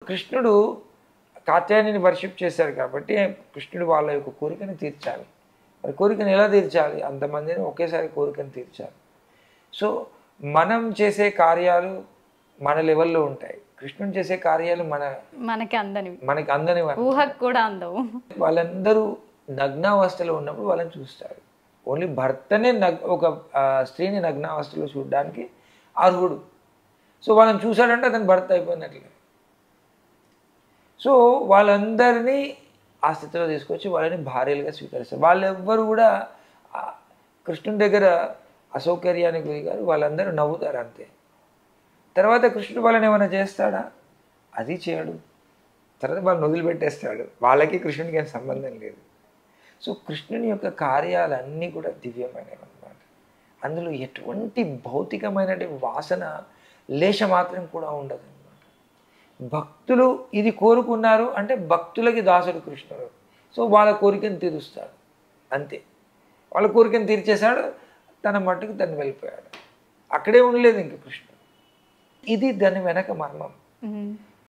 కృష్ణుడు కాత్యాయనిని వర్షిప్ చేశారు కాబట్టి కృష్ణుడు వాళ్ళ యొక్క కోరికను తీర్చాలి. మరి కోరికను ఎలా తీర్చాలి? అంతమందిని ఒకేసారి కోరికను తీర్చాలి. సో మనం చేసే కార్యాలు మన లెవెల్లో ఉంటాయి. కృష్ణుడు చేసే కార్యాలు మనకి అందని ఊహకు కూడా అందవు. వాళ్ళందరూ నగ్నావస్థలో ఉన్నప్పుడు వాళ్ళని చూస్తారు. ఓన్లీ భర్తనే ఒక స్త్రీని నగ్నావస్థలో చూడడానికి అర్హుడు. సో వాళ్ళని చూశాడంటే అతను భర్త అయిపోయినట్లే. సో వాళ్ళందరినీ ఆ స్థితిలో తీసుకొచ్చి వాళ్ళని భార్యలుగా స్వీకరిస్తారు. వాళ్ళెవ్వరు కూడా కృష్ణుని దగ్గర అసౌకర్యానికి గురిగారు. వాళ్ళందరూ నవ్వుతారు అంతే. తర్వాత కృష్ణుడు వాళ్ళని ఏమైనా చేస్తాడా? అది చేయడు. తర్వాత వాళ్ళని వదిలిపెట్టేస్తాడు. వాళ్ళకి కృష్ణునికి ఏం సంబంధం లేదు. సో కృష్ణుని యొక్క కార్యాలన్నీ కూడా దివ్యమైనవి అన్నమాట. అందులో ఎటువంటి భౌతికమైన వాసన లేశ మాత్రం కూడా ఉండదు అన్నమాట. భక్తులు ఇది కోరుకున్నారు అంటే భక్తులకి దాసుడు కృష్ణుడు. సో వాళ్ళ కోరికను తీరుస్తాడు అంతే. వాళ్ళ కోరికను తీర్చేశాడు, తన మట్టుకు తను వెళ్ళిపోయాడు. అక్కడే ఉండలేదు ఇంక కృష్ణుడు. ఇది దాని వెనక మర్మం.